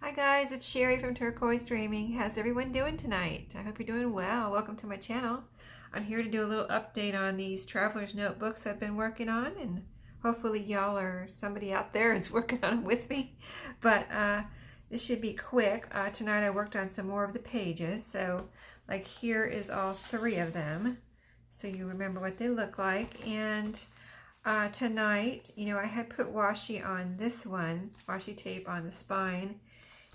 Hi guys, it's Sherry from Turquoise Dreaming. How's everyone doing tonight? I hope you're doing well. Welcome to my channel. I'm here to do a little update on these traveler's notebooks I've been working on, and hopefully y'all or somebody out there is working on them with me. But this should be quick. Tonight I worked on some more of the pages. So like here is all 3 of them. So you remember what they look like. And tonight, I had put washi on this one, washi tape on the spine.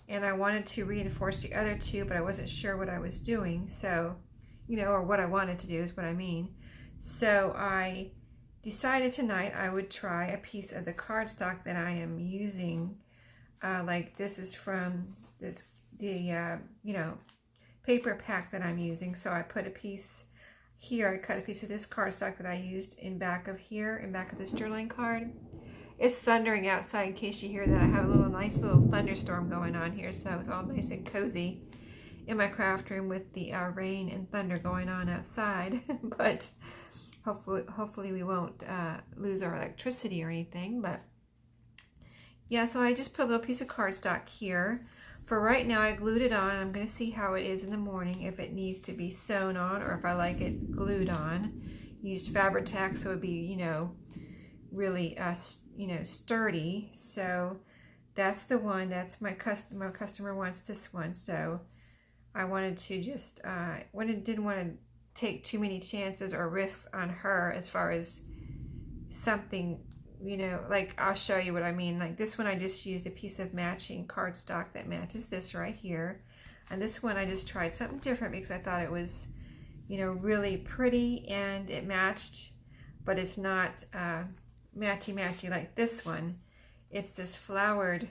And I wanted to reinforce the other 2, but I wasn't sure what I was doing. So, or what I wanted to do is what I mean. So I decided tonight I would try a piece of the cardstock that I am using. Like this is from the paper pack that I'm using. So I put a piece here. I cut a piece of this cardstock that I used in back of this journaling card. It's thundering outside in case you hear that. I have a nice little thunderstorm going on here, so it's all nice and cozy in my craft room with the rain and thunder going on outside. But hopefully we won't lose our electricity or anything. But yeah, so I just put a little piece of cardstock here. For right now, I glued it on. I'm going to see how it is in the morning, if it needs to be sewn on or if I like it glued on. Used Fabri-Tac, so it'd be, really sturdy. So that's the one. That's my customer wants this one, so I wanted to just didn't want to take too many chances or risks on her as far as something, like I'll show you what I mean. Like this one I just used a piece of matching cardstock that matches this right here, and this one I just tried something different because I thought it was really pretty and it matched, but it's not matchy like this one. It's this flowered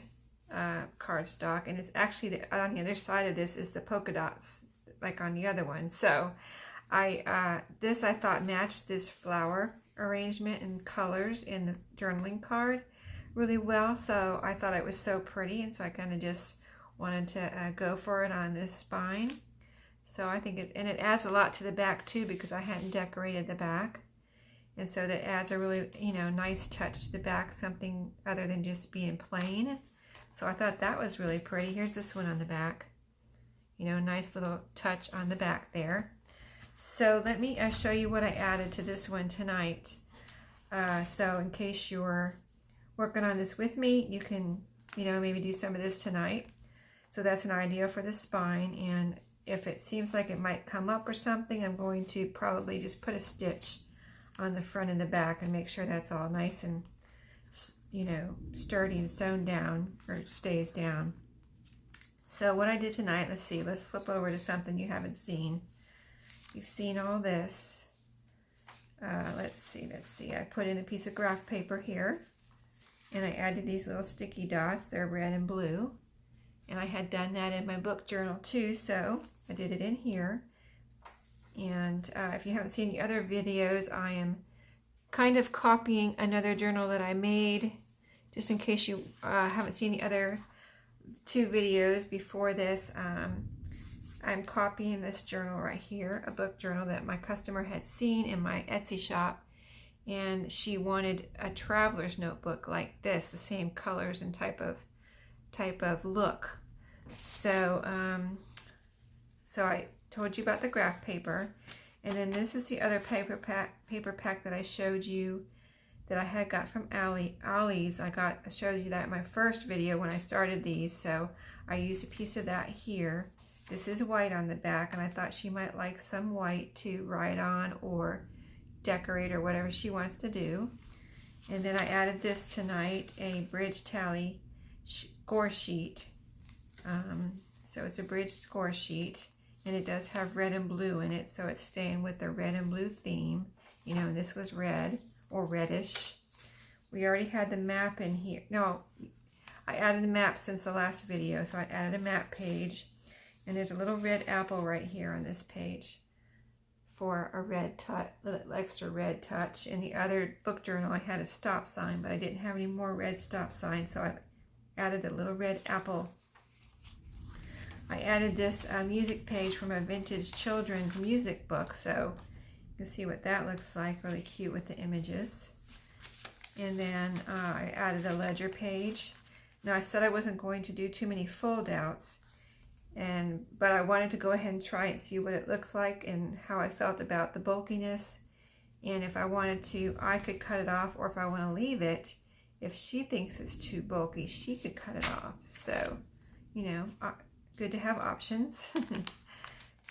cardstock, and it's actually on the other side of this is the polka dots like on the other one. So I thought matched this flower arrangement and colors in the journaling card really well, so I thought it was so pretty, and so I kind of just wanted to go for it on this spine. So I think it adds a lot to the back too, because I hadn't decorated the back. And so that adds a really, nice touch to the back, something other than just being plain. So I thought that was really pretty. Here's this one on the back. Nice little touch on the back there. So let me show you what I added to this one tonight. So in case you're working on this with me, you can, maybe do some of this tonight. So that's an idea for the spine. And if it seems like it might come up or something, I'm going to probably just put a stitch on the front and the back and make sure that's all nice and sturdy and sewn down, or stays down. So what I did tonight, let's flip over to something you haven't seen. You've seen all this. Let's see. I put in a piece of graph paper here, and I added these little sticky dots. They're red and blue, and I had done that in my book journal too, so I did it in here. And if you haven't seen the other videos, I am kind of copying another journal that I made, just in case you haven't seen the other 2 videos before this. I'm copying this journal right here, a book journal that my customer had seen in my Etsy shop, and she wanted a traveler's notebook like this, the same colors and type of look. So so I told you about the graph paper, and then this is the other paper pack that I showed you that I had got from Ollie's. I showed you that in my first video when I started these, so I used a piece of that here. This is white on the back, and I thought she might like some white to write on or decorate or whatever she wants to do. And then I added this tonight, a bridge tally score sheet. So it's a bridge score sheet, and it does have red and blue in it, so it's staying with the red and blue theme. And this was red or reddish. We already had the map in here. No, I added the map since the last video, so I added a map page, and there's a little red apple right here on this page for a red touch, little extra red touch. In the other book journal, I had a stop sign, but I didn't have any more red stop signs, so I added a little red apple. I added this music page from a vintage children's music book, so you can see what that looks like, really cute with the images. And then I added a ledger page. Now I said I wasn't going to do too many fold outs, but I wanted to go ahead and try and see what it looks like and how I felt about the bulkiness. And if I wanted to, I could cut it off, or if I want to leave it, if she thinks it's too bulky, she could cut it off. So, you know, good to have options.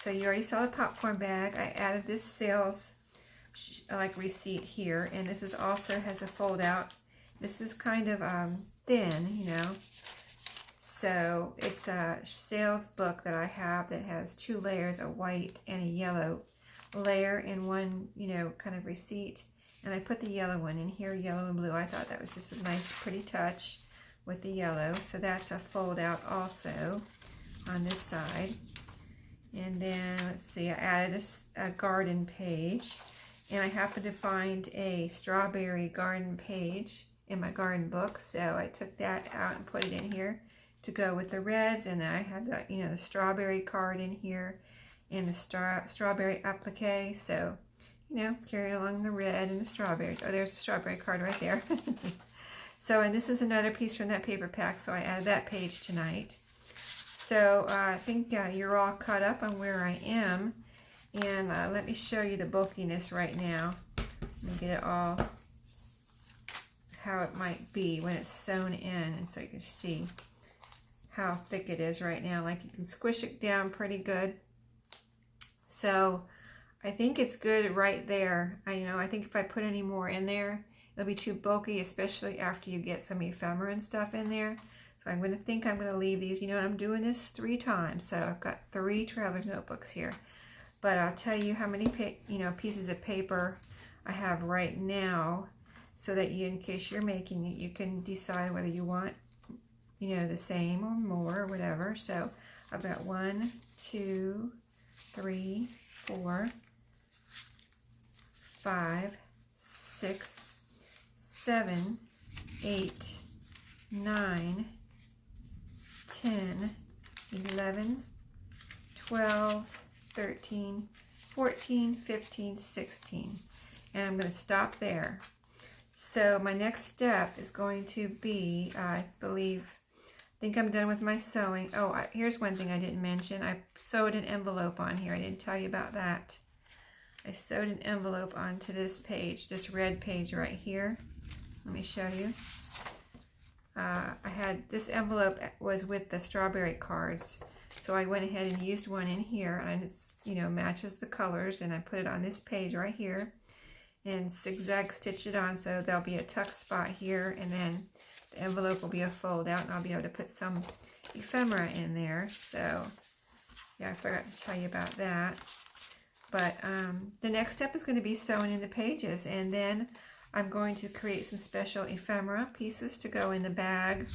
So you already saw the popcorn bag. I added this sales like receipt here, and this is also has a fold out. This is kind of thin, you know. So it's a sales book that I have that has 2 layers, a white and a yellow layer in one, you know, kind of receipt. And I put the yellow one in here, yellow and blue. I thought that was just a nice pretty touch with the yellow. So that's a fold out also on this side. And then let's see, I added a garden page, and I happened to find a strawberry garden page in my garden book, so I took that out and put it in here to go with the reds. And then I had the, you know, the strawberry card in here and the strawberry applique. So, you know, carry along the red and the strawberry. Oh, there's a strawberry card right there. So, and this is another piece from that paper pack, so I added that page tonight. So I think you're all caught up on where I am, and let me show you the bulkiness right now. Let me get it all, how it might be when it's sewn in, and so you can see how thick it is right now. Like, you can squish it down pretty good. So I think it's good right there. I think if I put any more in there, it'll be too bulky, especially after you get some ephemera and stuff in there. So I'm going to leave these. You know, I'm doing this 3 times, so I've got 3 traveler's notebooks here. But I'll tell you how many pieces of paper I have right now, so that you, in case you're making it, you can decide whether you want, you know, the same or more or whatever. So I've got 1, 2, 3, 4, 5, 6, 7, 8, 9, 10, 11, 12, 13, 14, 15, 16. And I'm going to stop there. So my next step is going to be, I think I'm done with my sewing. Oh, here's one thing I didn't mention. I sewed an envelope on here. I didn't tell you about that. I sewed an envelope onto this page, this red page right here. Let me show you. I had this envelope was with the strawberry cards, so I went ahead and used one in here, and it's, you know, matches the colors, and I put it on this page right here and zigzag stitch it on, so there'll be a tuck spot here, and then the envelope will be a fold out, and I'll be able to put some ephemera in there. So yeah, I forgot to tell you about that. But the next step is going to be sewing in the pages, and then I'm going to create some special ephemera pieces to go in the bag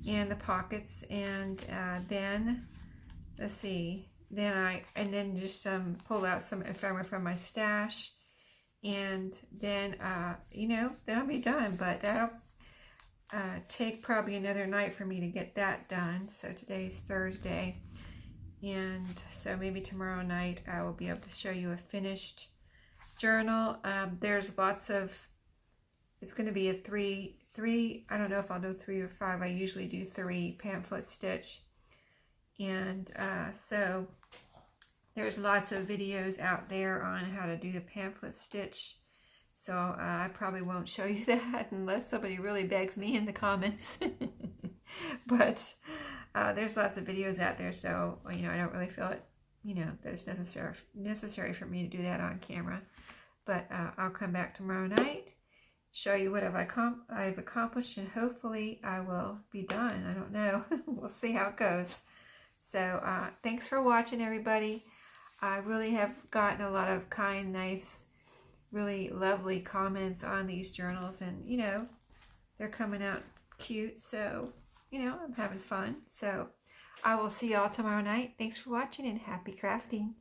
and the pockets, and then let's see, then just pull out some ephemera from my stash, and then you know, then I'll be done. But that'll take probably another night for me to get that done. So today's Thursday, and so maybe tomorrow night I will be able to show you a finished journal. There's lots of, it's going to be a three, I don't know if I'll do 3 or 5. I usually do 3 pamphlet stitch. And so there's lots of videos out there on how to do the pamphlet stitch. So I probably won't show you that unless somebody really begs me in the comments. But there's lots of videos out there, so, you know, I don't really feel it, you know, that it's necessary for me to do that on camera. But I'll come back tomorrow night, show you what I've accomplished, and hopefully I will be done. I don't know. We'll see how it goes. So thanks for watching, everybody. I really have gotten a lot of kind, nice, really lovely comments on these journals, and, you know, they're coming out cute, so, you know, I'm having fun. So I will see y'all tomorrow night. Thanks for watching, and happy crafting.